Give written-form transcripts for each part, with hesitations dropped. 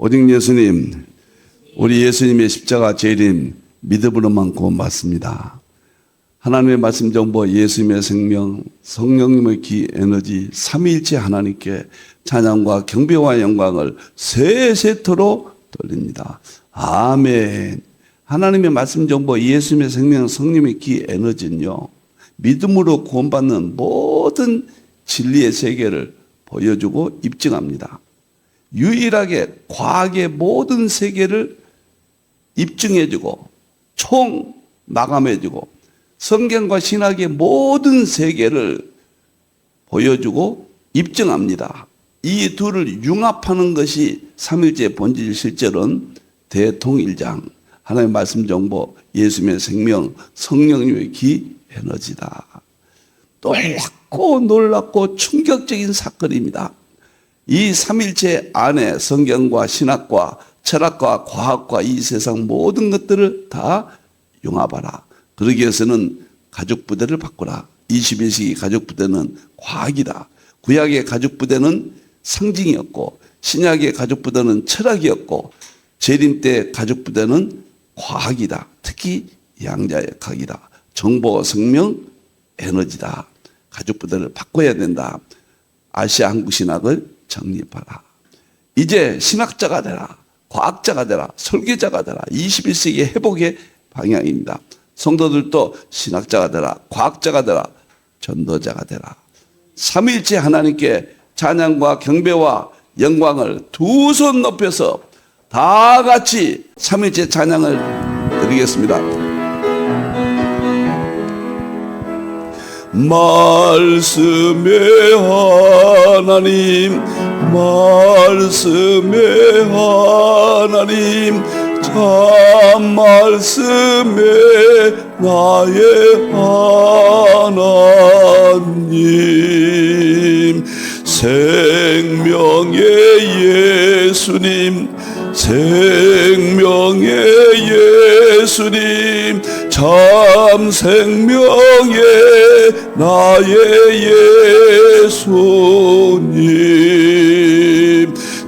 오직 예수님, 우리 예수님의 십자가 재림 믿음으로만 구원받습니다. 하나님의 말씀 정보, 예수님의 생명, 성령님의 기 에너지, 삼위일체 하나님께 찬양과 경배와 영광을 세세토록 돌립니다. 아멘. 하나님의 말씀 정보, 예수님의 생명, 성령님의 기 에너지는요, 믿음으로 구원받는 모든 진리의 세계를 보여주고 입증합니다. 유일하게 과학의 모든 세계를 입증해주고 총 마감해주고 성경과 신학의 모든 세계를 보여주고 입증합니다. 이 둘을 융합하는 것이 삼일째 본질 실제로는 대통일장, 하나님의 말씀 정보, 예수님의 생명, 성령님의 기 에너지다. 놀랍고 충격적인 사건입니다. 이 삼일체 안에 성경과 신학과 철학과 과학과 이 세상 모든 것들을 다 융합하라. 그러기 위해서는 가족부대를 바꾸라. 21세기 가족부대는 과학이다. 구약의 가족부대는 상징이었고 신약의 가족부대는 철학이었고 재림 때 가족부대는 과학이다. 특히 양자의 각이다. 정보, 생명, 에너지다. 가족부대를 바꿔야 된다. 아시아 한국 신학을 정립하라. 이제 신학자가 되라. 과학자가 되라. 설계자가 되라. 21세기 회복의 방향입니다. 성도들도 신학자가 되라. 과학자가 되라. 전도자가 되라. 삼위일체 하나님께 찬양과 경배와 영광을 두 손 높여서 다 같이 삼위일체 찬양을 드리겠습니다. 말씀의 하나님, 말씀의 하나님, 참 말씀의 나의 하나님, 생명의 예수님, 생명의 예수님, 참 생명의 나의 예수님,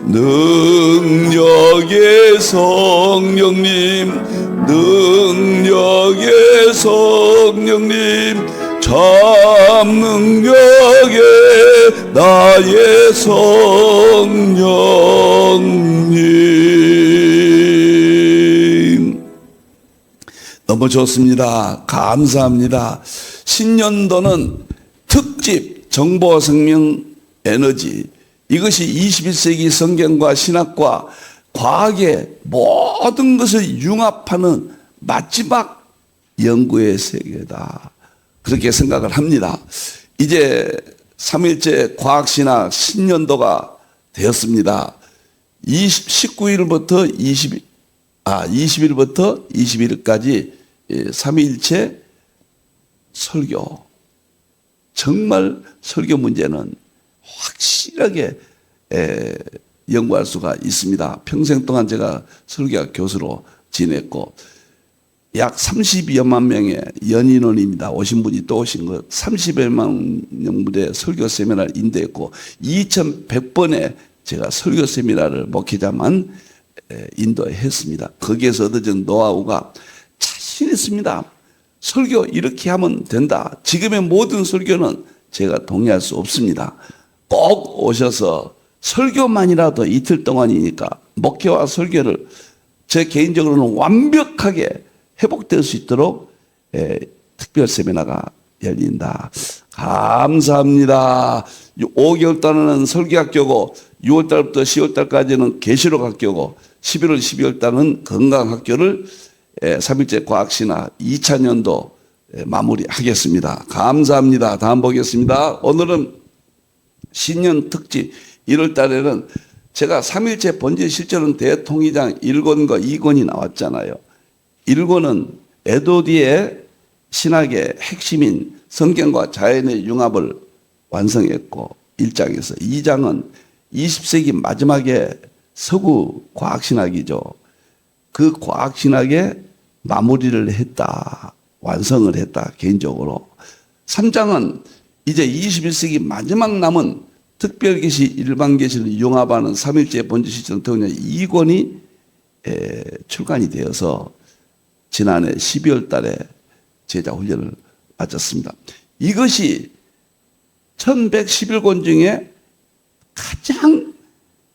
능력의 성령님, 능력의 성령님, 참 능력의 나의 성령님. 너무 좋습니다. 감사합니다. 신년도는 특집 정보, 생명, 에너지, 이것이 21세기 성경과 신학과 과학의 모든 것을 융합하는 마지막 연구의 세계다. 그렇게 생각을 합니다. 이제 3일째 과학신학 신년도가 되었습니다. 19일부터 20일부터 21일까지 3일째 설교. 정말 설교 문제는 확실하게 연구할 수가 있습니다. 평생 동안 제가 설교학 교수로 지냈고 약 30여만 명의 연인원입니다. 오신 분이 또 오신 것 30여만 명분의 설교 세미나를 인도했고 2100번의 제가 설교 세미나를 목회자만 인도했습니다. 거기에서 얻어진 노하우가 자신 있습니다. 설교 이렇게 하면 된다. 지금의 모든 설교는 제가 동의할 수 없습니다. 꼭 오셔서 설교만이라도 이틀 동안이니까 목회와 설교를 제 개인적으로는 완벽하게 회복될 수 있도록 특별 세미나가 열린다. 감사합니다. 5개월 달은 설교학교고 6월 달부터 10월 달까지는 계시록 학교고 11월 12월 달은 건강학교를 3일째 과학신학 2차년도 마무리하겠습니다. 감사합니다. 다음 보겠습니다. 오늘은 신년 특집 1월 달에는 제가 3일째 본질 실전은 대통의장 1권과 2권이 나왔잖아요. 1권은 에도디의 신학의 핵심인 성경과 자연의 융합을 완성했고 1장에서 2장은 20세기 마지막에 서구 과학신학이죠. 그 과학신학의 마무리를 했다. 완성을 했다. 개인적으로. 3장은 이제 21세기 마지막 남은 특별 계시, 일반 계시를 융합하는 삼일째 본질 실천 통일 2권이 출간이 되어서 지난해 12월 달에 제자 훈련을 마쳤습니다. 이것이 1111권 중에 가장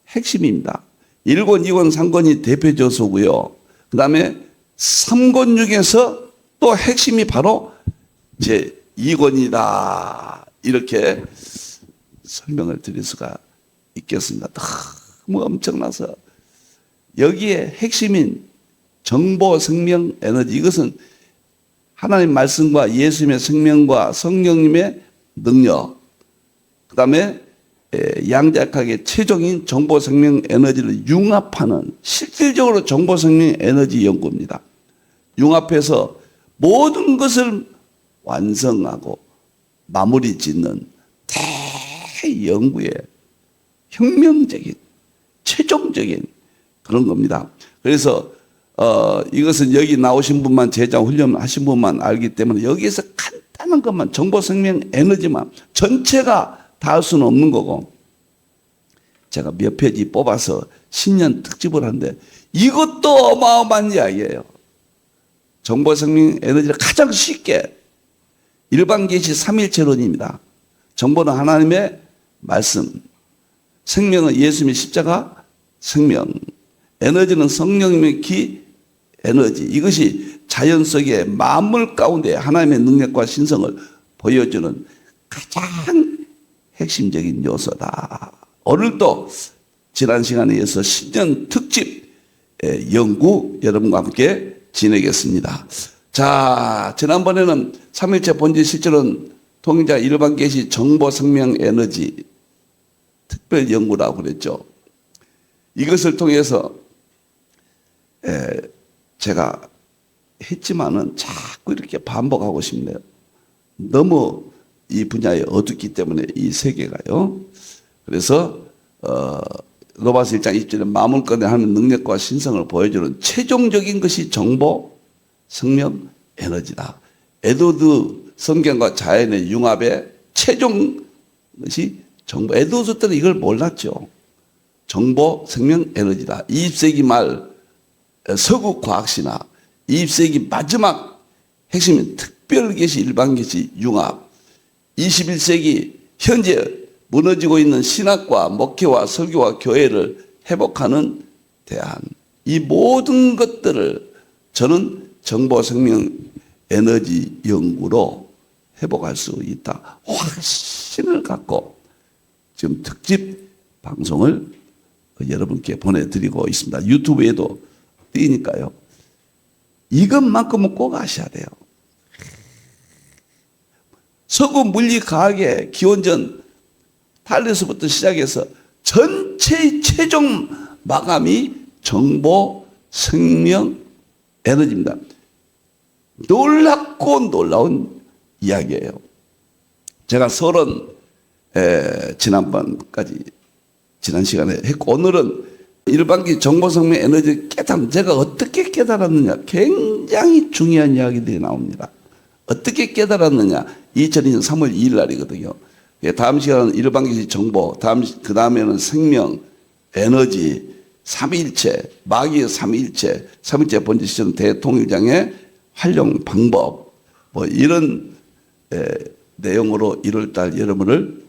핵심입니다. 1권, 2권, 3권이 대표 저서고요. 그 다음에 3권 중에서 또 핵심이 바로 제 2권이다. 이렇게 설명을 드릴 수가 있겠습니다. 너무 엄청나서 여기에 핵심인 정보, 생명, 에너지, 이것은 하나님 말씀과 예수님의 생명과 성령님의 능력, 그 다음에 양자역학의 최종인 정보, 생명, 에너지를 융합하는 실질적으로 정보, 생명, 에너지 연구입니다. 융합해서 모든 것을 완성하고 마무리 짓는 대연구의 혁명적인 최종적인 그런 겁니다. 그래서 이것은 여기 나오신 분만, 제자 훈련하신 분만 알기 때문에 여기에서 간단한 것만, 정보, 생명, 에너지만 전체가 다 할 수는 없는 거고, 제가 몇 페이지 뽑아서 신년 특집을 하는데 이것도 어마어마한 이야기예요. 정보, 생명, 에너지를 가장 쉽게, 일반 계시 삼일체론입니다. 정보는 하나님의 말씀, 생명은 예수님의 십자가 생명, 에너지는 성령님의 기 에너지. 이것이 자연 속의 만물 가운데 하나님의 능력과 신성을 보여주는 가장 핵심적인 요소다. 오늘도 지난 시간에 이어서 신년 특집 연구 여러분과 함께 지내겠습니다. 자, 지난번에는 삼일체 본질 실질은 통일자 일반 계시 정보, 생명, 에너지 특별 연구라고 그랬죠. 이것을 통해서 제가 했지만은 자꾸 이렇게 반복하고 싶네요. 너무 이 분야에 어둡기 때문에 이 세계가요. 그래서 로마서 1장 20절에 마음을 하는 능력과 신성을 보여주는 최종적인 것이 정보, 생명, 에너지다. 에드워드 성경과 자연의 융합의 최종 것이 정보. 에드워드 때는 이걸 몰랐죠. 정보, 생명, 에너지다. 20세기 말 서구 과학시나 20세기 마지막 핵심인 특별 계시, 일반 계시 융합, 21세기 현재 무너지고 있는 신학과 목회와 설교와 교회를 회복하는 대안, 이 모든 것들을 저는 정보, 생명, 에너지 연구로 회복할 수 있다. 확신을 갖고 지금 특집 방송을 여러분께 보내드리고 있습니다. 유튜브에도 뜨니까요. 이것만큼은 꼭 아셔야 돼요. 서구 물리과학의 기원전 탈레스부터 시작해서 전체의 최종 마감이 정보, 생명, 에너지입니다. 놀랍고 놀라운 이야기예요. 제가 지난번까지 지난 시간에 했고, 오늘은 일반기 정보, 생명, 에너지 깨달음, 제가 어떻게 깨달았느냐, 굉장히 중요한 이야기들이 나옵니다. 어떻게 깨달았느냐, 2002년 3월 2일 날이거든요. 다음 시간은 일반기 정보, 그 다음에는 생명, 에너지, 삼위일체, 마귀의 삼위일체, 삼위일체 본질 시점 대통일장의 활용 방법, 뭐 이런 내용으로 1월달 여러분을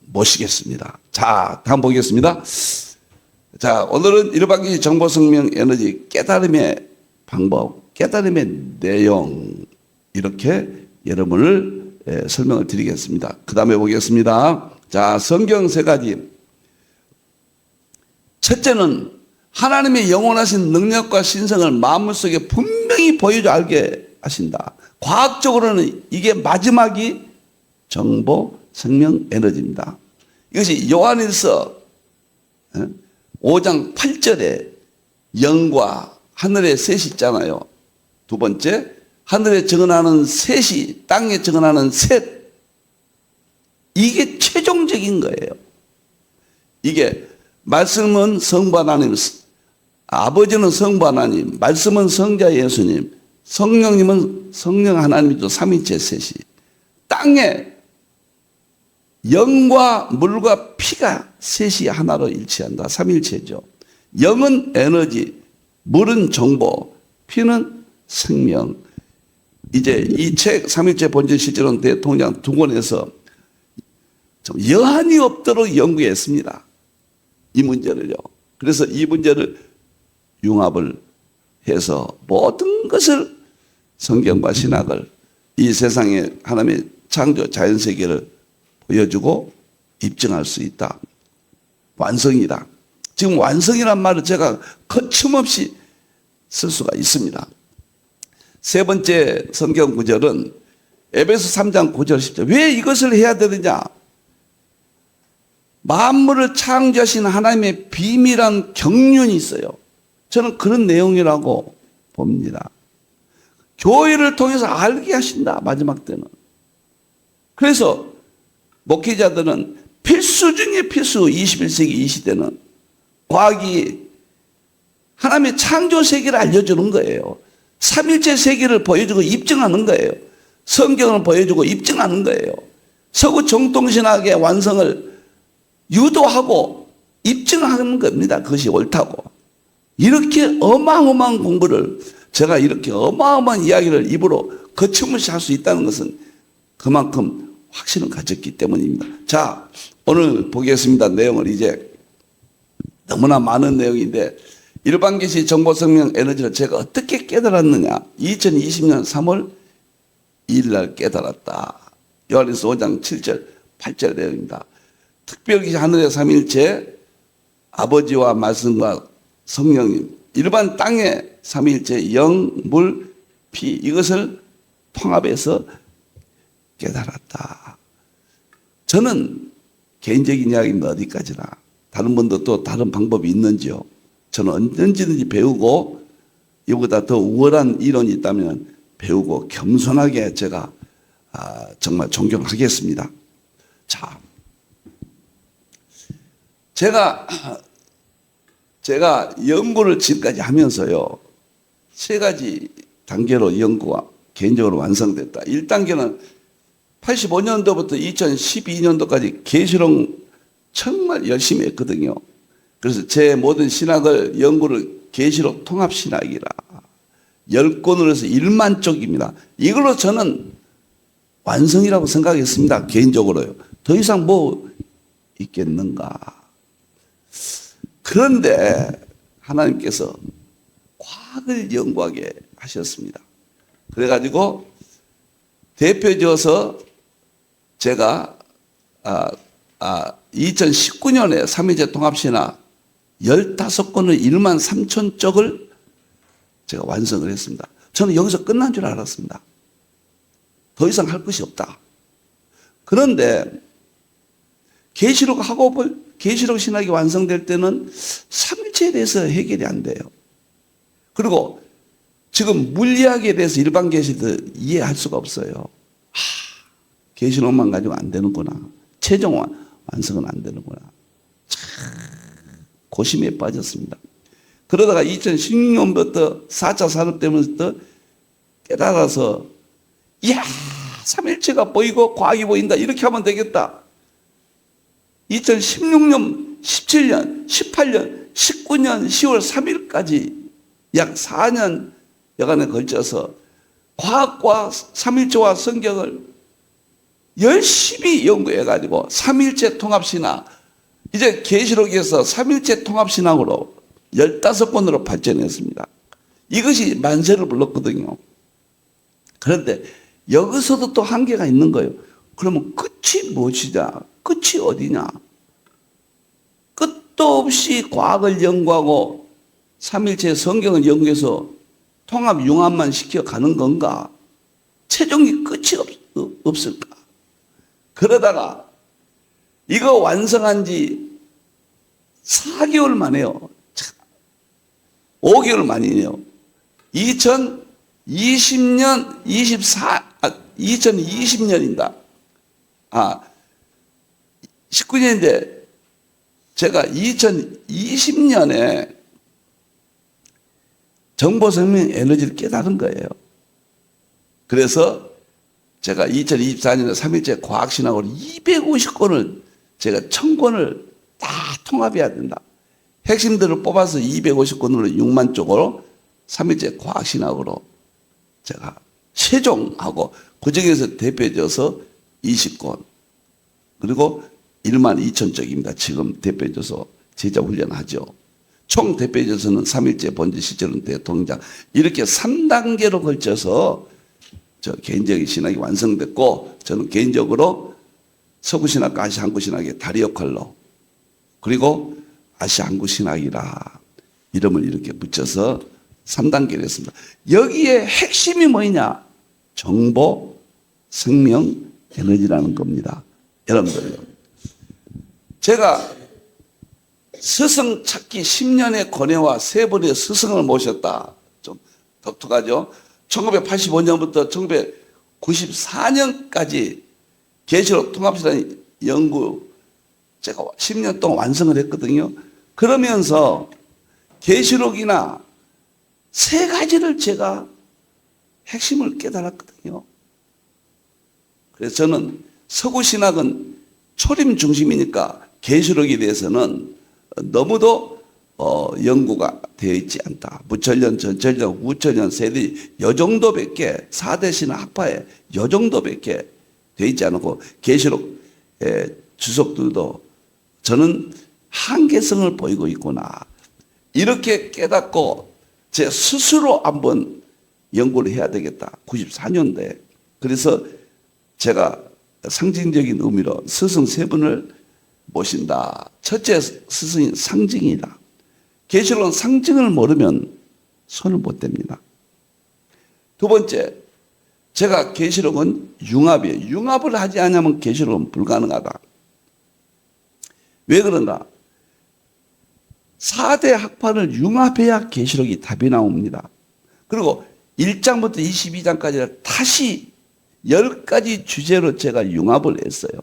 모시겠습니다. 자, 다음 보겠습니다. 자, 오늘은 일반기 정보, 생명, 에너지 깨달음의 방법, 깨달음의 내용, 이렇게 여러분을 설명을 드리겠습니다. 그 다음에 보겠습니다. 자, 성경 세 가지. 첫째는 하나님의 영원하신 능력과 신성을 마음물 속에 분명히 보여줘 알게 하신다. 과학적으로는 이게 마지막이 정보, 생명, 에너지입니다. 이것이 요한일서 5장 8절에 영과 하늘의 셋이 있잖아요. 두 번째, 하늘에 정언하는 셋이 땅에 정언하는 셋. 이게 최종적인 거예요. 이게 말씀은 성부 하나님, 아버지는 성부 하나님, 말씀은 성자 예수님, 성령님은 성령 하나님이죠. 삼위일체 셋이 땅에 영과 물과 피가 셋이 하나로 일치한다. 삼일체죠. 영은 에너지, 물은 정보, 피는 생명. 이제 이 책 삼일체 본질 실제로는 대통령 두 권에서 좀 여한이 없도록 연구했습니다. 이 문제를요. 그래서 이 문제를 융합을 해서 모든 것을 성경과 신학을 이 세상에 하나님의 창조 자연세계를 보여주고 입증할 수 있다. 완성이다. 지금 완성이란 말을 제가 거침없이 쓸 수가 있습니다. 세 번째 성경 구절은 에베소 3장 9절 10절. 왜 이것을 해야 되느냐? 만물을 창조하신 하나님의 비밀한 경륜이 있어요. 저는 그런 내용이라고 봅니다. 교회를 통해서 알게 하신다, 마지막 때는. 그래서 목회자들은 필수 중에 필수, 21세기 이 시대는 과학이 하나님의 창조 세계를 알려주는 거예요. 삼일체 세계를 보여주고 입증하는 거예요. 성경을 보여주고 입증하는 거예요. 서구 정통신학의 완성을 유도하고 입증하는 겁니다. 그것이 옳다고. 이렇게 어마어마한 공부를, 제가 이렇게 어마어마한 이야기를 입으로 거침없이 할 수 있다는 것은 그만큼 확신을 가졌기 때문입니다. 자, 오늘 보겠습니다. 내용을 이제 너무나 많은 내용인데, 일반계시 정보생명 에너지를 제가 어떻게 깨달았느냐. 2020년 3월 2일 날 깨달았다. 요한일서 5장 7절 8절 내용입니다. 특별히 하늘의 삼일체 아버지와 말씀과 성령님, 일반 땅의 삼일체 영, 물, 피, 이것을 통합해서 깨달았다. 저는 개인적인 이야기입니다. 어디까지나. 다른 분도 또 다른 방법이 있는지요? 저는 언제든지 배우고, 이보다 더 우월한 이론이 있다면 배우고 겸손하게 제가 정말 존경하겠습니다. 자, 제가 연구를 지금까지 하면서요, 세 가지 단계로 연구가 개인적으로 완성됐다. 1단계는 85년도부터 2012년도까지 계시록 정말 열심히 했거든요. 그래서 제 모든 신학을 연구를 계시록 통합신학이라 10권으로 해서 1만 쪽입니다. 이걸로 저는 완성이라고 생각했습니다. 개인적으로요. 더 이상 뭐 있겠는가. 그런데 하나님께서 과학을 연구하게 하셨습니다. 그래가지고 대표지어서 제가 2019년에 삼위제 통합신학 15권을 1만 3천 쪽을 제가 완성을 했습니다. 저는 여기서 끝난 줄 알았습니다. 더 이상 할 것이 없다. 그런데 계시록 신학이 완성될 때는 삼일체에 대해서 해결이 안 돼요. 그리고 지금 물리학에 대해서 일반 계시들 이해할 수가 없어요. 계시록만 가지고 안 되는구나. 최종 완성은 안 되는구나. 참 고심에 빠졌습니다. 그러다가 2016년부터 4차 산업대문부터 깨달아서, 이야, 삼일체가 보이고 과학이 보인다. 이렇게 하면 되겠다. 2016년, 17년, 18년, 19년 10월 3일까지 약 4년 여간에 걸쳐서 과학과 삼일체와 성경을 열심히 연구해가지고 삼일체 통합신학, 이제 계시록에서 삼일체 통합신학으로 15권으로 발전했습니다. 이것이 만세를 불렀거든요. 그런데 여기서도 또 한계가 있는 거예요. 그러면 끝이 무엇이냐? 끝이 어디냐? 끝도 없이 과학을 연구하고 삼일체 성경을 연구해서 통합 융합만 시켜가는 건가? 최종이 끝이 없을까? 그러다가 이거 완성한 지 4개월 만에요. 5개월 만이네요. 2020년입니다. 19년인데 제가 2020년에 정보생명 에너지를 깨달은 거예요. 그래서 제가 2024년에 3일째 과학신학으로 250권을 제가 1000권을 다 통합해야 된다. 핵심들을 뽑아서 250권으로 6만 쪽으로 3일째 과학신학으로 제가 세종하고 그중에서 대표해줘서 20권 그리고 1만 2천 쪽입니다. 지금 대표해줘서 제자 훈련하죠. 총 대표해줘서는 3일째 번제 시절은 대통령 이렇게 3단계로 걸쳐서 저 개인적인 신학이 완성됐고 저는 개인적으로 서구신학과 아시아한국신학의 다리 역할로 그리고 아시아한국신학이라 이름을 이렇게 붙여서 3단계를 했습니다. 여기에 핵심이 뭐냐? 정보, 생명, 에너지라는 겁니다. 여러분들요. 제가 스승 찾기 10년의 권해와 3번의 스승을 모셨다. 좀 독특하죠? 1985년부터 1994년까지 계시록 통합시라는 연구 제가 10년 동안 완성을 했거든요. 그러면서 계시록이나 3가지를 제가 핵심을 깨달았거든요. 그래서 저는 서구신학은 초림 중심이니까 계시록에 대해서는 너무도 연구가 되어 있지 않다. 무천년, 전천년, 우천년, 세대 요 정도밖에 4대 신학 학파에 요 정도밖에 되어 있지 않고 계시록 주석들도 저는 한계성을 보이고 있구나. 이렇게 깨닫고 제 스스로 한번 연구를 해야 되겠다. 94년도에. 그래서 제가 상징적인 의미로 스승 3분을 모신다. 첫째 스승이 상징이다. 계시록은 상징을 모르면 손을 못 댑니다. 두 번째, 제가 계시록은 융합이에요. 융합을 하지 않으면 계시록은 불가능하다. 왜 그런가? 4대 학파를 융합해야 계시록이 답이 나옵니다. 그리고 1장부터 22장까지 다시 10가지 주제로 제가 융합을 했어요.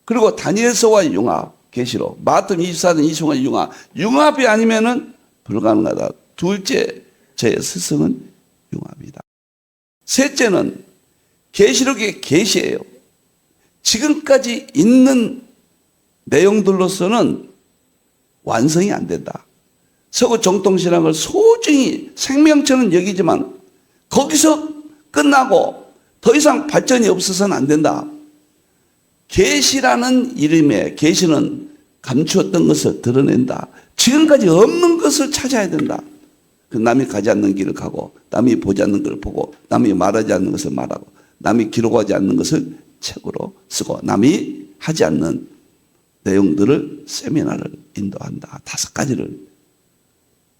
그리고 다니엘서와 융합, 계시록, 마태복음 24장 25장 융합, 융합이 아니면은 불가능하다. 둘째, 제 스승은 융합이다. 셋째는 계시록의 계시예요. 지금까지 있는 내용들로서는 완성이 안 된다. 서구 정통신학을 소중히 생명처럼 여기지만 거기서 끝나고 더 이상 발전이 없어서는 안 된다. 계시라는 이름에 계시는 감추었던 것을 드러낸다. 지금까지 없는 것을 찾아야 된다. 그 남이 가지 않는 길을 가고 남이 보지 않는 걸 보고 남이 말하지 않는 것을 말하고 남이 기록하지 않는 것을 책으로 쓰고 남이 하지 않는 내용들을 세미나를 인도한다. 5가지를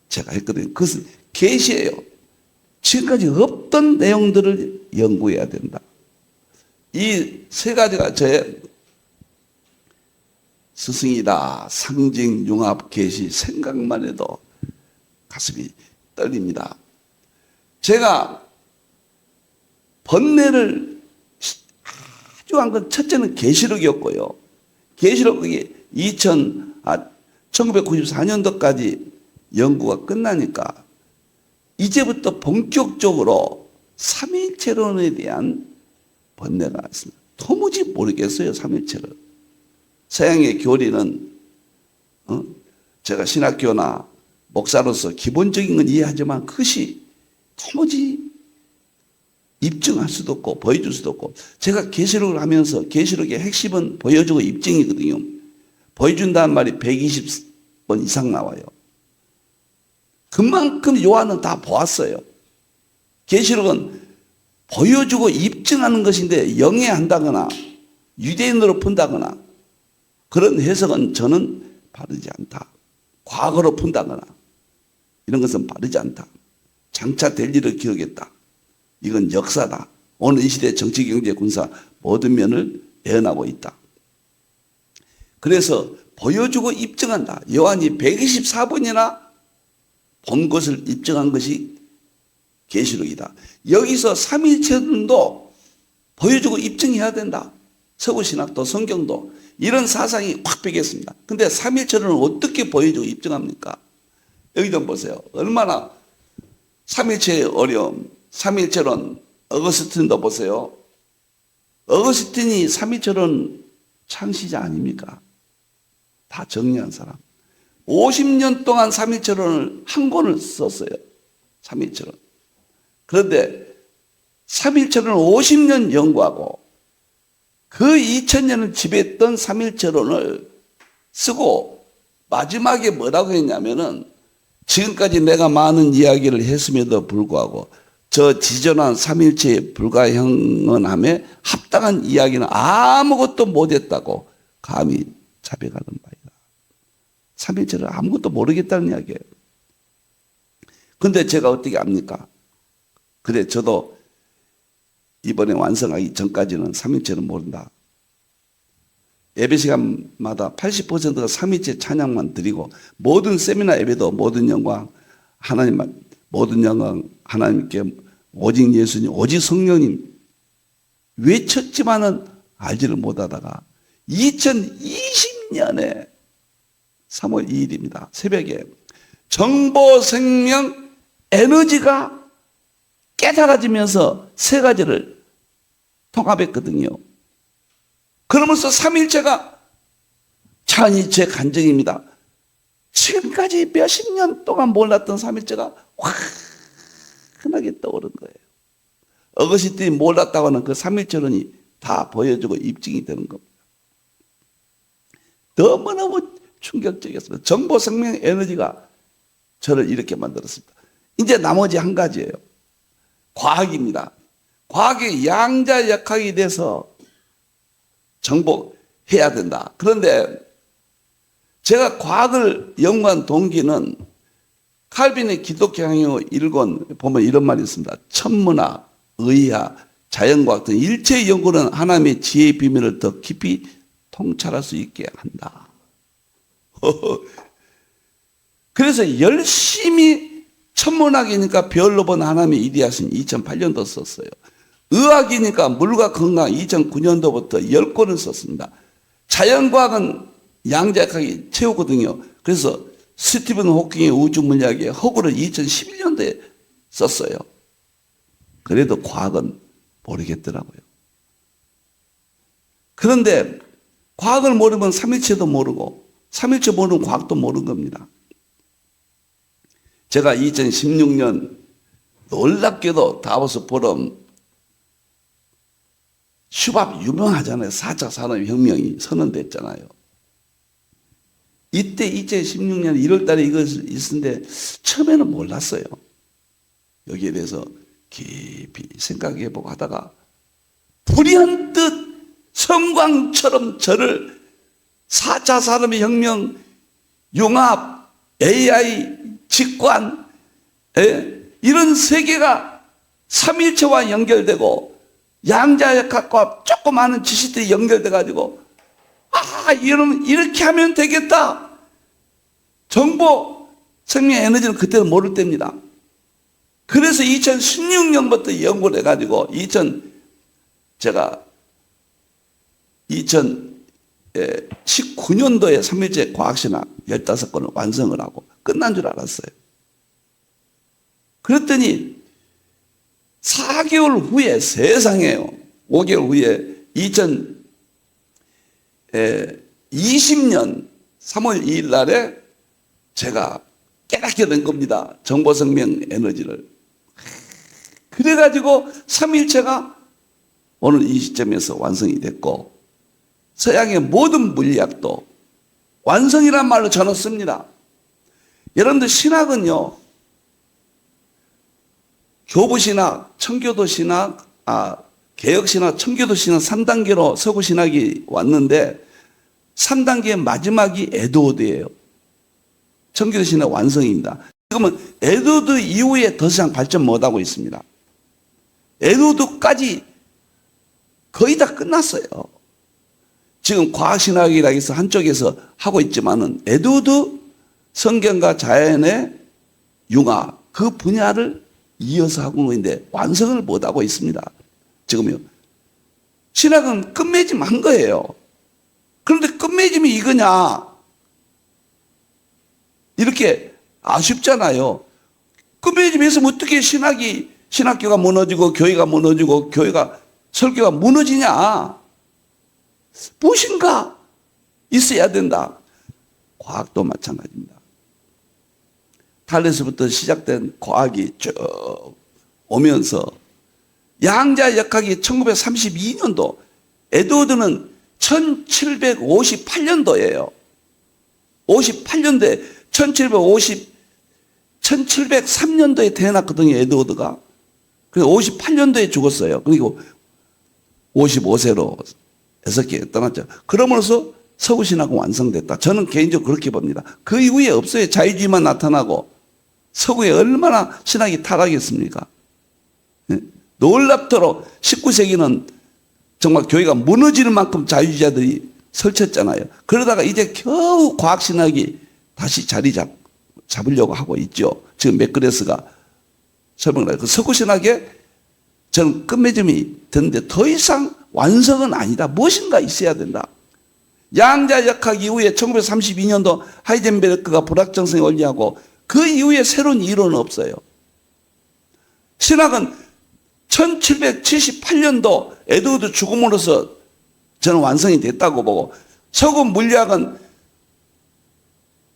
제가 했거든요. 그것은 계시예요. 지금까지 없던 내용들을 연구해야 된다. 이 3가지가 저의 스승이다. 상징, 융합, 계시 생각만 해도 가슴이 떨립니다. 제가 번뇌를 아주 한 건 첫째는 계시록이었고요. 계시록이 1994년도까지 연구가 끝나니까 이제부터 본격적으로 삼위일체론에 대한 번뇌가 있습니다. 도무지 모르겠어요, 삼위일체를. 서양의 교리는 제가 신학교나 목사로서 기본적인 건 이해하지만 그것이 도무지 입증할 수도 없고 보여줄 수도 없고 제가 계시록을 하면서 계시록의 핵심은 보여주고 입증이거든요. 보여준다는 말이 120번 이상 나와요. 그만큼 요한은 다 보았어요. 계시록은 보여주고 입증하는 것인데 영해한다거나 유대인으로 푼다거나 그런 해석은 저는 바르지 않다. 과거로 푼다거나 이런 것은 바르지 않다. 장차 될 일을 기록했다. 이건 역사다. 오늘 이 시대 정치, 경제, 군사 모든 면을 예언하고 있다. 그래서 보여주고 입증한다. 요한이 124번이나 본 것을 입증한 것이 계시록이다. 여기서 삼위일체론도 보여주고 입증해야 된다. 서구신학도 성경도 이런 사상이 확 배겼습니다. 근데 삼위일체론을 어떻게 보여주고 입증합니까? 여기 좀 보세요. 얼마나 삼위일체의 어려움, 삼위일체론 어거스틴도 보세요. 어거스틴이 삼위철은 창시자 아닙니까? 다 정리한 사람. 50년 동안 삼위철론을 한 권을 썼어요. 삼위철론. 그런데 삼위철론을 50년 연구하고 그 2000년을 지배했던 삼위철론을 쓰고 마지막에 뭐라고 했냐면은 지금까지 내가 많은 이야기를 했음에도 불구하고 저 지전한 삼일체의 불가형언함에 합당한 이야기는 아무것도 못했다고 감히 자백하는 바이다. 삼일체를 아무것도 모르겠다는 이야기예요. 근데 제가 어떻게 압니까? 그래 저도 이번에 완성하기 전까지는 삼일체를 모른다. 예배 시간마다 80%가 삼위일체 찬양만 드리고 모든 세미나 예배도 모든 영광 하나님만, 모든 영광 하나님께 오직 예수님, 오직 성령님 외쳤지만은 알지를 못하다가 2020년에 3월 2일입니다. 새벽에 정보생명 에너지가 깨달아지면서 세 가지를 통합했거든요. 그러면서 삼일체가 찬이체 간증입니다. 지금까지 몇십 년 동안 몰랐던 삼일체가 환하게 떠오른 거예요. 어거스틴이 몰랐다고 하는 그 삼일체론이 다 보여주고 입증이 되는 겁니다. 너무너무 충격적이었습니다. 정보생명 에너지가 저를 이렇게 만들었습니다. 이제 나머지 한 가지예요. 과학입니다. 과학의 양자역학이 돼서 정복해야 된다. 그런데 제가 과학을 연구한 동기는 칼빈의 기독교 향유 1권 보면 이런 말이 있습니다. 천문학, 의학, 자연과학 등 일체의 연구는 하나님의 지혜의 비밀을 더 깊이 통찰할 수 있게 한다. 그래서 열심히 천문학이니까 별로 본 하나님의 이디야신 2008년도 썼어요. 의학이니까 물과 건강 2009년도부터 10권을 썼습니다. 자연과학은 양자역학이 최고거든요. 그래서 스티븐 호킹의 우주물리학의 허구를 2011년도에 썼어요. 그래도 과학은 모르겠더라고요. 그런데 과학을 모르면 삼일체도 모르고 삼일체 모르면 과학도 모르는 겁니다. 제가 2016년 놀랍게도 다보스 포럼 슈밥 유명하잖아요. 4차 산업혁명이 선언됐잖아요. 이때 2016년 1월 달에 이것을 있었는데 처음에는 몰랐어요. 여기에 대해서 깊이 생각해보고 하다가 불현듯 성광처럼 저를 4차 산업혁명, 융합, AI, 직관 이런 세계가 삼일체와 연결되고 양자역학과 조그마한 지식들이 연결돼가지고 이렇게 하면 되겠다. 정보 생명 에너지는 그때는 모를 때입니다. 그래서 2016년부터 연구를 해가지고 제가 2019년도에 삼일체 과학신학 15권을 완성을 하고 끝난 줄 알았어요. 그랬더니 4개월 후에 세상에요. 5개월 후에 2020년 3월 2일 날에 제가 깨닫게 된 겁니다. 정보생명 에너지를. 그래가지고 삼일체가 오늘 이 시점에서 완성이 됐고 서양의 모든 물리학도 완성이란 말로 저는 씁니다. 여러분들 신학은요. 교부신학, 청교도신학, 개혁신학, 청교도신학 3단계로 서구신학이 왔는데 3단계의 마지막이 에드워드예요. 청교도신학 완성입니다. 지금은 에드워드 이후에 더 이상 발전 못하고 있습니다. 에드워드까지 거의 다 끝났어요. 지금 과학신학이라 해서 한쪽에서 하고 있지만은 에드워드 성경과 자연의 융합 그 분야를 이어서 하고 있는데 완성을 못하고 있습니다. 지금요. 신학은 끝맺음 한 거예요. 그런데 끝맺음이 이거냐? 이렇게 아쉽잖아요. 끝맺음에서 어떻게 신학교가 무너지고 교회가 무너지고 교회가 설교가 무너지냐? 무엇인가 있어야 된다. 과학도 마찬가지입니다. 탈레스부터 시작된 과학이 쭉 오면서 양자역학이 1932년도, 에드워드는 1758년도예요. 58년도에 1703년도에 태어났거든요, 에드워드가. 그래서 58년도에 죽었어요. 그리고 55세로 에스케에 떠났죠. 그러므로써 서구신학은 완성됐다. 저는 개인적으로 그렇게 봅니다. 그 이후에 없어요. 자유주의만 나타나고 서구에 얼마나 신학이 타락했습니까? 놀랍도록 19세기는 정말 교회가 무너지는 만큼 자유주의자들이 설쳤잖아요. 그러다가 이제 겨우 과학신학이 다시 자리 잡으려고 하고 있죠. 지금 맥그레스가 설명을 해요. 그 서구신학에 저는 끝맺음이 됐는데 더 이상 완성은 아니다. 무엇인가 있어야 된다. 양자역학 이후에 1932년도 하이젠베르크가 불확정성을 원리하고 그 이후에 새로운 이론은 없어요. 신학은 1778년도 에드워드 죽음으로써 저는 완성이 됐다고 보고, 서구 물리학은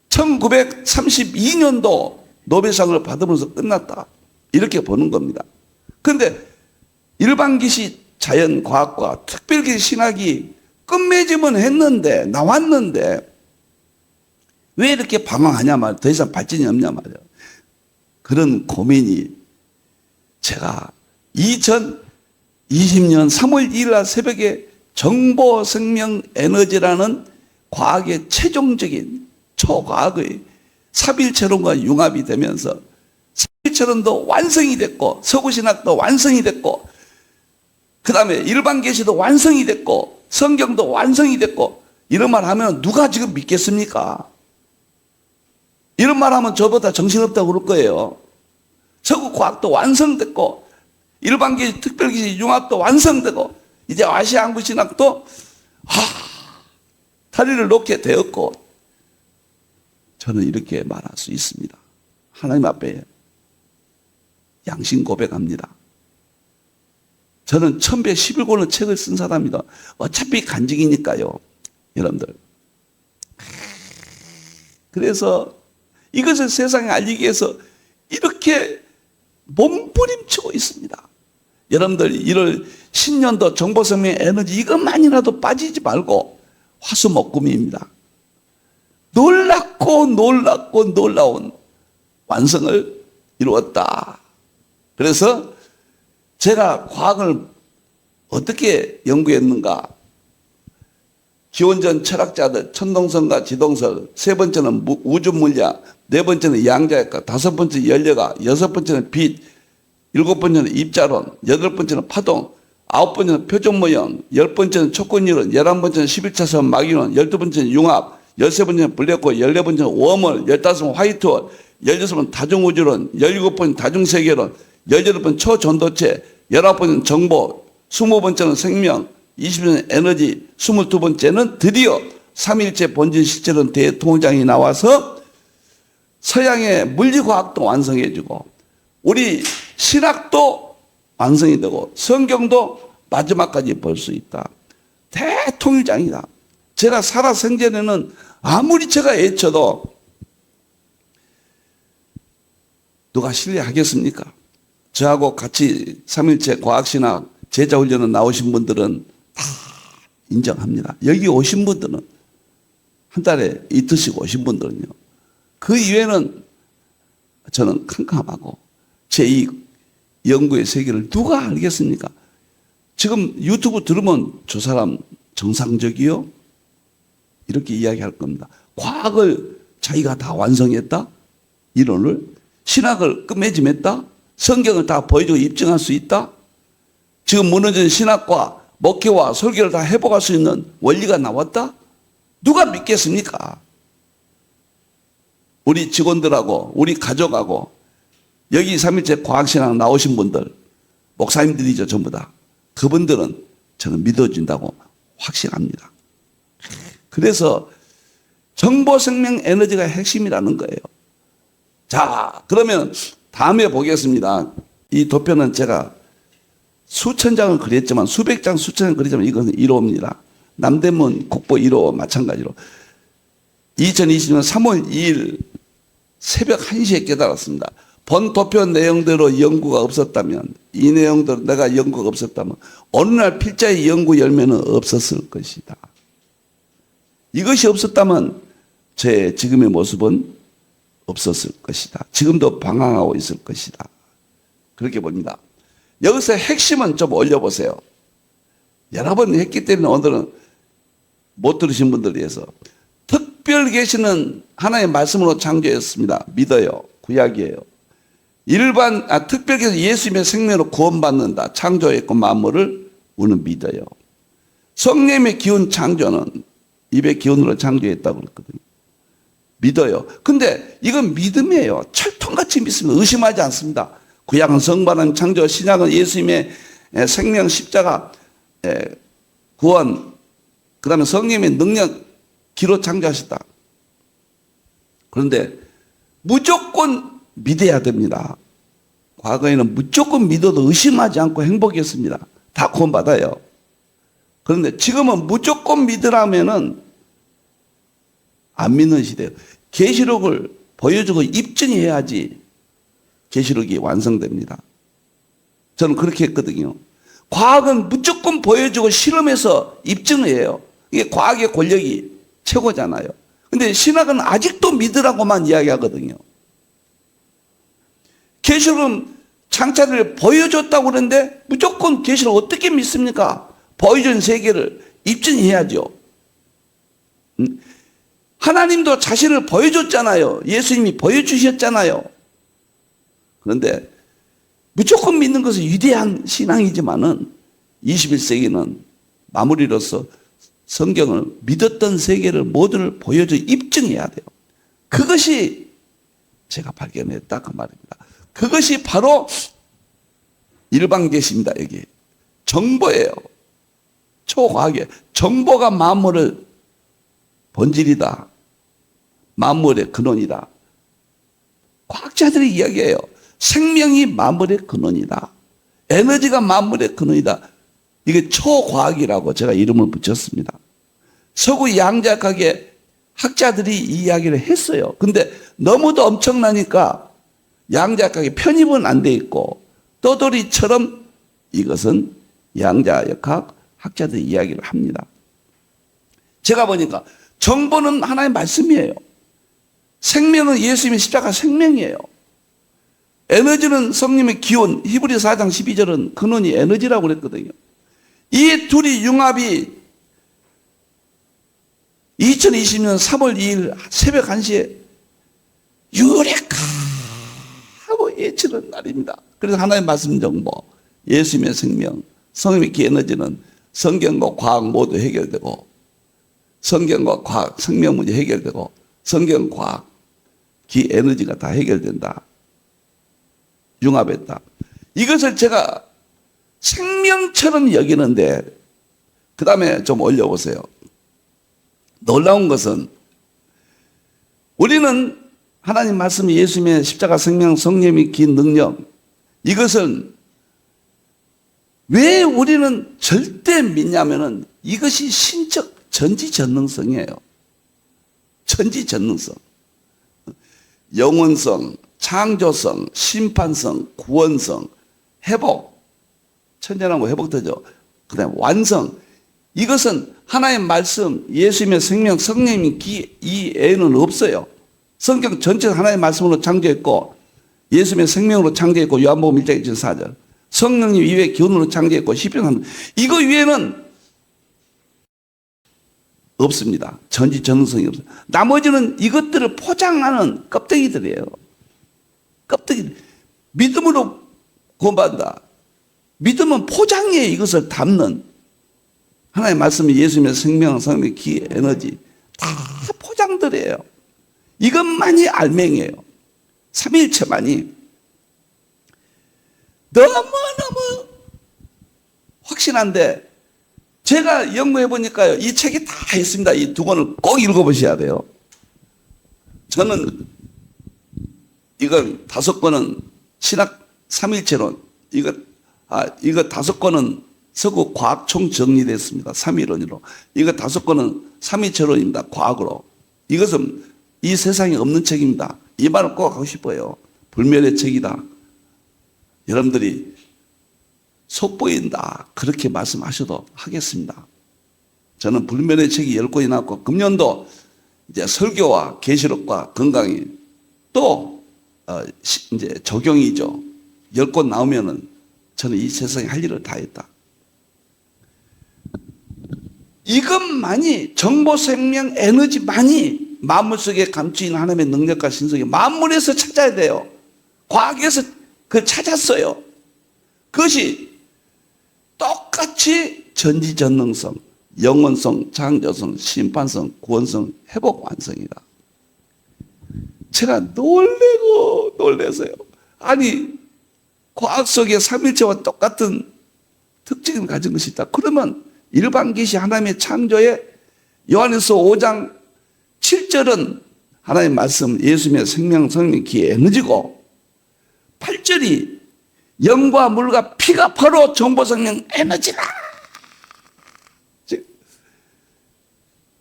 1932년도 노벨상을 받으면서 끝났다. 이렇게 보는 겁니다. 그런데 일반기시 자연과학과 특별기시 신학이 끝맺음은 했는데, 나왔는데 왜 이렇게 방황하냐 말이야. 더 이상 발전이 없냐 말이야. 그런 고민이 제가 2020년 3월 2일 날 새벽에 정보생명에너지라는 과학의 최종적인 초과학의 삽일체론과 융합이 되면서 삽일체론도 완성이 됐고 서구신학도 완성이 됐고 그 다음에 일반계시도 완성이 됐고 성경도 완성이 됐고, 이런 말 하면 누가 지금 믿겠습니까? 이런 말 하면 저보다 정신없다고 그럴 거예요. 서구과학도 완성됐고 일반계시 특별계시 융합도 완성되고 이제 아시아한국신학도 다리를 놓게 되었고, 저는 이렇게 말할 수 있습니다. 하나님 앞에 양심 고백합니다. 저는 1111권의 책을 쓴 사람이다. 어차피 간직이니까요, 여러분들. 그래서 이것을 세상에 알리기 위해서 이렇게 몸부림치고 있습니다. 여러분들 1월 신년도 정보생명 에너지 이것만이라도 빠지지 말고 화수목금입니다. 놀랍고 놀라운 완성을 이루었다. 그래서 제가 과학을 어떻게 연구했는가? 기원전 철학자들 천동설과 지동설, 세 번째는 우주물리학, 네 번째는 양자역학, 다섯 번째 연력학, 여섯 번째는 빛, 일곱 번째는 입자론, 여덟 번째는 파동, 아홉 번째는 표준모형, 열 번째는 촉근이론, 11번째는 11차선 막이론, 12번째는 융합, 13번째는 블랙홀, 14번째는 웜홀, 15번째는 화이트홀, 16번째는 다중우주론, 17번째는 다중세계론, 18번째는 초전도체, 19번째는 정보, 20번째는 생명, 20번째는 에너지, 22번째는 드디어 삼일체 본질 실제론 대통장이 나와서 서양의 물리과학도 완성해주고 우리 신학도 완성이 되고 성경도 마지막까지 볼 수 있다. 대통일장이다. 제가 살아생전에는 아무리 제가 애쳐도 누가 신뢰하겠습니까? 저하고 같이 삼일체 과학신학 제자훈련을 나오신 분들은 다 인정합니다. 여기 오신 분들은 한 달에 이틀씩 오신 분들은요. 그 이외에는 저는 캄캄하고 제 이 연구의 세계를 누가 알겠습니까? 지금 유튜브 들으면 저 사람 정상적이요? 이렇게 이야기할 겁니다. 과학을 자기가 다 완성했다? 이론을? 신학을 끝맺음했다? 성경을 다 보여주고 입증할 수 있다? 지금 무너진 신학과 목회와 설교를 다 회복할 수 있는 원리가 나왔다? 누가 믿겠습니까? 우리 직원들하고 우리 가족하고 여기 3일째 과학신학 나오신 분들, 목사님들이죠, 전부 다. 그분들은 저는 믿어준다고 확신합니다. 그래서 정보생명 에너지가 핵심이라는 거예요. 자, 그러면 다음에 보겠습니다. 이 도표는 제가 수천 장을 그렸지만, 수백 장, 수천 장 그렸지만 이것은 1호입니다. 남대문 국보 1호 마찬가지로 2020년 3월 2일 새벽 1시에 깨달았습니다. 본 도표 내용대로 연구가 없었다면, 이 내용대로 내가 연구가 없었다면 어느 날 필자의 연구 열매는 없었을 것이다. 이것이 없었다면 제 지금의 모습은 없었을 것이다. 지금도 방황하고 있을 것이다. 그렇게 봅니다. 여기서 핵심은 좀 올려보세요. 여러 번 했기 때문에 오늘은 못 들으신 분들 위해서. 특별 계시는 하나의 말씀으로 창조했습니다. 믿어요. 구약이에요. 특별 계시 예수님의 생명으로 구원받는다. 창조했고 만물을 우리는 믿어요. 성령의 기운 창조는 입의 기운으로 창조했다고 그랬거든요. 믿어요. 근데 이건 믿음이에요. 철통같이 믿습니다. 의심하지 않습니다. 구약은 성반은 창조, 신약은 예수님의 생명, 십자가, 구원, 그 다음에 성령의 능력, 기로 창조하셨다. 그런데 무조건 믿어야 됩니다. 과거에는 무조건 믿어도 의심하지 않고 행복했습니다. 다 구원받아요. 그런데 지금은 무조건 믿으라면은 안 믿는 시대예요. 계시록을 보여주고 입증해야지 계시록이 완성됩니다. 저는 그렇게 했거든요. 과학은 무조건 보여주고 실험해서 입증해요. 이게 과학의 권력이 최고잖아요. 근데 신학은 아직도 믿으라고만 이야기하거든요. 계시록은 창자를 보여줬다고 그러는데 무조건 계시록 어떻게 믿습니까? 보여준 세계를 입증해야죠. 하나님도 자신을 보여줬잖아요. 예수님이 보여주셨잖아요. 그런데 무조건 믿는 것은 위대한 신앙이지만은 21세기는 마무리로서 성경을 믿었던 세계를 모두를 보여줘 입증해야 돼요. 그것이 제가 발견했다 그 말입니다. 그것이 바로 일반 계시입니다. 여기 정보예요. 초과학이에요. 정보가 만물의 본질이다. 만물의 근원이다. 과학자들이 이야기해요. 생명이 만물의 근원이다. 에너지가 만물의 근원이다. 이게 초과학이라고 제가 이름을 붙였습니다. 서구 양자학의 학자들이 이 이야기를 했어요. 근데 너무도 엄청나니까 양자역학에 편입은 안 돼 있고 떠돌이처럼 이것은 양자역학 학자들이 이야기를 합니다. 제가 보니까 정보는 하나의 말씀이에요. 생명은 예수님의 십자가 생명이에요. 에너지는 성령의 기원, 히브리서 4장 12절은 근원이 에너지라고 그랬거든요. 이 둘이 융합이 2020년 3월 2일 새벽 1시에 유레카하고 예치는 날입니다. 그래서 하나의 말씀 정보, 예수님의 생명, 성령의 기 에너지는 성경과 과학 모두 해결되고 성경과 과학, 생명 문제 해결되고 성경, 과학, 기 에너지가 다 해결된다. 융합했다. 이것을 제가 생명처럼 여기는데 그 다음에 좀 올려보세요. 놀라운 것은 우리는 하나님 말씀 예수님의 십자가 생명 성령의 긴 능력 이것은 왜 우리는 절대 믿냐면은 이것이 신적 전지전능성이에요. 전지전능성. 영원성, 창조성, 심판성, 구원성, 회복. 천재나무 회복되죠. 그 다음에 완성. 이것은 하나의 말씀, 예수님의 생명, 성령의 기, 이 애는 없어요. 성경 전체 하나의 말씀으로 창조했고, 예수님의 생명으로 창조했고, 요한복음 1장 24절. 성령님 이외의 기운으로 창조했고, 시편 3. 이거 위에는 없습니다. 전지전능성이 없어요. 나머지는 이것들을 포장하는 껍데기들이에요. 껍데기. 믿음으로 구원받는다. 믿음은 포장이에요. 이것을 담는. 하나의 말씀이 예수님의 생명, 성령의 기, 에너지. 다 포장들이에요. 이것만이 알맹이에요. 삼위일체만이. 너무너무 확신한데, 제가 연구해 보니까요, 이 책이 다 있습니다. 이 두 권을 꼭 읽어보셔야 돼요. 저는 이건 5권은 신학 삼일체론, 이거 이거 5건은 서구 과학 총 정리됐습니다. 3.1원으로. 이거 5건은 3.2철원입니다. 과학으로. 이것은 이 세상에 없는 책입니다. 이 말을 꼭 하고 싶어요. 불멸의 책이다. 여러분들이 속보인다. 그렇게 말씀하셔도 하겠습니다. 저는 불멸의 책이 10권이 나왔고, 금년도 이제 설교와 계시록과 건강이 또, 이제 적용이죠. 10권 나오면은 저는 이 세상에 할 일을 다 했다. 이것만이 정보, 생명, 에너지만이 만물 속에 감추인 하나님의 능력과 신성이 만물에서 찾아야 돼요. 과학에서 그걸 찾았어요. 그것이 똑같이 전지전능성, 영원성, 창조성, 심판성, 구원성, 회복 완성이다. 제가 놀래고 놀래서요. 아니, 과학 속에 삼일체와 똑같은 특징을 가진 것이 있다. 그러면 일반 계시 하나님의 창조에 요한일서 5장 7절은 하나님의 말씀, 예수님의 생명, 성령, 기의 에너지고, 8절이 영과 물과 피가 바로 정보, 생명, 에너지다. 즉,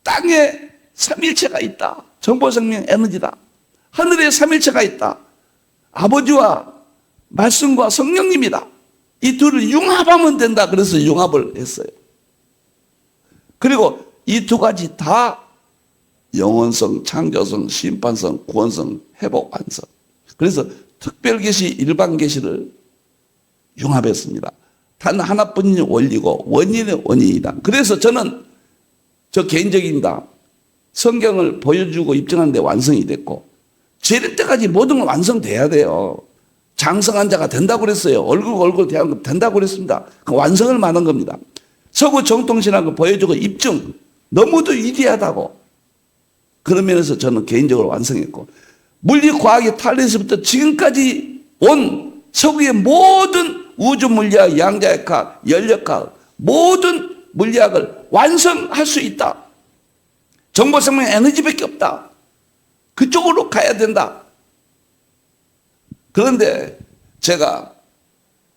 땅에 삼일체가 있다. 정보, 생명, 에너지다. 하늘에 삼일체가 있다. 아버지와 말씀과 성령님이다. 이 둘을 융합하면 된다. 그래서 융합을 했어요. 그리고 이 두 가지 다 영원성, 창조성, 심판성, 구원성, 회복, 완성. 그래서 특별계시, 일반계시를 융합했습니다. 단 하나뿐인 원리고 원인의 원인이다. 그래서 저는 저 개인적입니다. 성경을 보여주고 입증하는데 완성이 됐고, 재림 때까지 모든 건 완성돼야 돼요. 장성한 자가 된다고 그랬어요. 얼굴 대한 된다고 그랬습니다. 그 완성을 말한 겁니다. 서구 정통신학을 보여주고 입증, 너무도 위대하다고. 그런 면에서 저는 개인적으로 완성했고, 물리과학의 탈레스부터 지금까지 온 서구의 모든 우주 물리학, 양자역학, 연력학, 모든 물리학을 완성할 수 있다. 정보, 생명, 에너지밖에 없다. 그쪽으로 가야 된다. 그런데 제가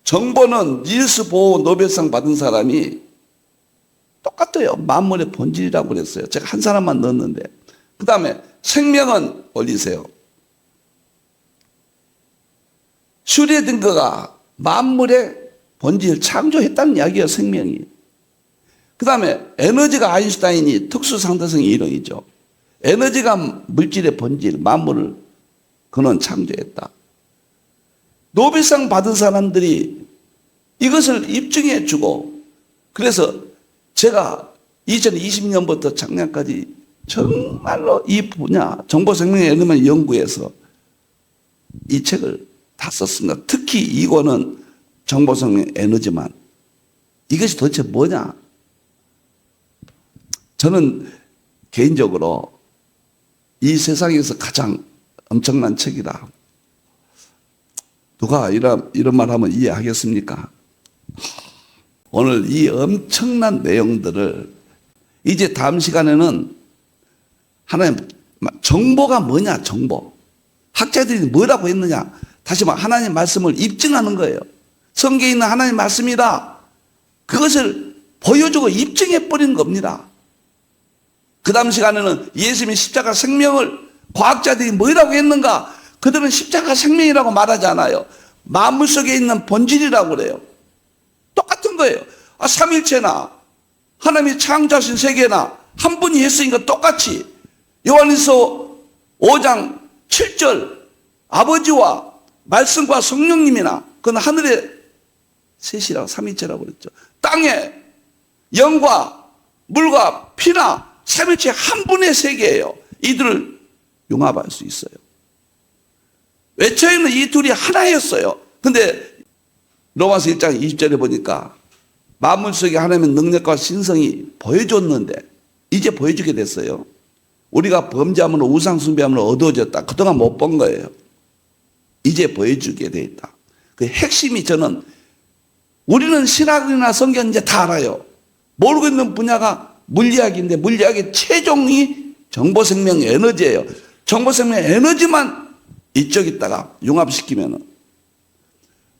정보는 닐스 보어 노벨상 받은 사람이 똑같아요. 만물의 본질이라고 그랬어요. 제가 한 사람만 넣었는데. 그 다음에 생명은 올리세요. 슈레딩거가 만물의 본질을 창조했다는 이야기예요. 생명이. 그 다음에 에너지가 아인슈타인이 특수상대성의 이론이죠. 에너지가 물질의 본질, 만물을 그는 창조했다. 노벨상 받은 사람들이 이것을 입증해 주고, 그래서 제가 2020년부터 작년까지 정말로 이 분야, 정보생명의 에너지만 연구해서 이 책을 다 썼습니다. 특히 이거는 정보생명 에너지만. 이것이 도대체 뭐냐? 저는 개인적으로 이 세상에서 가장 엄청난 책이다. 누가 이런 말 하면 이해하겠습니까? 오늘 이 엄청난 내용들을 이제 다음 시간에는 하나님, 정보가 뭐냐, 정보. 학자들이 뭐라고 했느냐. 다시 말해 하나님 말씀을 입증하는 거예요. 성경에 있는 하나님 말씀이다. 그것을 보여주고 입증해버리는 겁니다. 그 다음 시간에는 예수님의 십자가 생명을 과학자들이 뭐라고 했는가? 그들은 십자가 생명이라고 말하지 않아요. 만물 속에 있는 본질이라고 그래요. 똑같은 거예요. 삼일체나 하나님이 창조하신 세계나 한 분이 했으니까 똑같이 요한일서 5장 7절 아버지와 말씀과 성령님이나 그건 하늘의 셋이라고 삼일체라고 그랬죠. 땅에 영과 물과 피나 삼일체 한 분의 세계예요. 이들을 융합할 수 있어요. 외처에는 이 둘이 하나였어요. 근데 로마서 1장 20절에 보니까 만물 속에 하나님의 능력과 신성이 보여줬는데 이제 보여주게 됐어요. 우리가 범죄함으로 우상 숭배함으로 어두워졌다. 그동안 못 본 거예요. 이제 보여주게 돼 있다. 그 핵심이 저는 우리는 신학이나 성경 이제 다 알아요. 모르고 있는 분야가 물리학인데 물리학의 최종이 정보생명 에너지예요. 정보생명 에너지만 이쪽 있다가 융합시키면은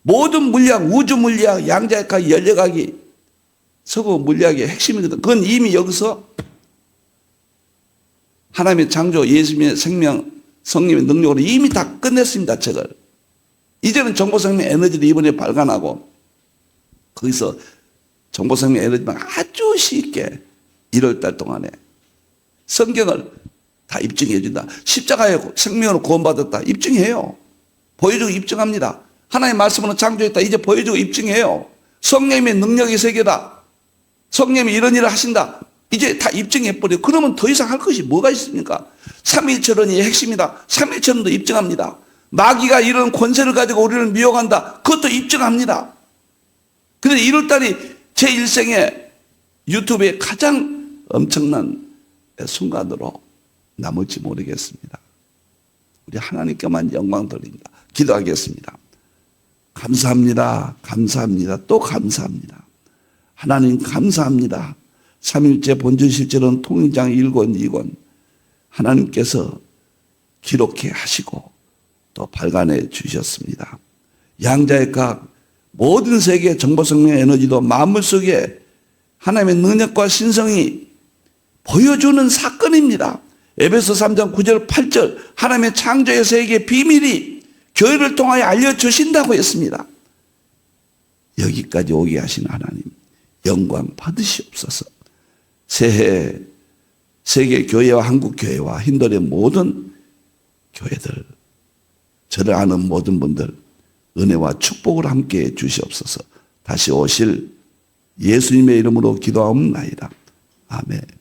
모든 물리학, 우주 물리학, 양자역학, 연력학이 서구 물리학의 핵심이거든. 그건 이미 여기서 하나님의 창조, 예수님의 생명, 성령의 능력으로 이미 다 끝냈습니다. 책을. 이제는 정보생명 에너지를 이번에 발간하고 거기서 정보생명 에너지만 아주 쉽게 1월달 동안에 성경을 다 입증해 준다. 십자가에 생명으로 구원받았다. 입증해요. 보여주고 입증합니다. 하나님의 말씀으로 창조했다. 이제 보여주고 입증해요. 성령의 능력의 세계다. 성령이 이런 일을 하신다. 이제 다 입증해버려요. 그러면 더 이상 할 것이 뭐가 있습니까? 삼위일체론이 핵심이다. 삼위일체론도 입증합니다. 마귀가 이런 권세를 가지고 우리를 미혹한다. 그것도 입증합니다. 그래서 1월달이 제 일생에 유튜브에 가장 엄청난 순간으로 남을지 모르겠습니다. 우리 하나님께만 영광 돌립니다. 기도하겠습니다. 감사합니다. 감사합니다. 또 감사합니다. 하나님 감사합니다. 삼일째 본주 실제로는 통일장 1권 2권 하나님께서 기록해 하시고 또 발간해 주셨습니다. 양자역학 모든 세계 정보생명 에너지도 만물 속에 하나님의 능력과 신성이 보여주는 사건입니다. 에베소 3장 9절 8절 하나님의 창조의 세계의 비밀이 교회를 통하여 알려주신다고 했습니다. 여기까지 오게 하신 하나님 영광 받으시옵소서. 새해 세계 교회와 한국 교회와 힌들의 모든 교회들 저를 아는 모든 분들 은혜와 축복을 함께 주시옵소서. 다시 오실 예수님의 이름으로 기도하옵나이다. 아멘.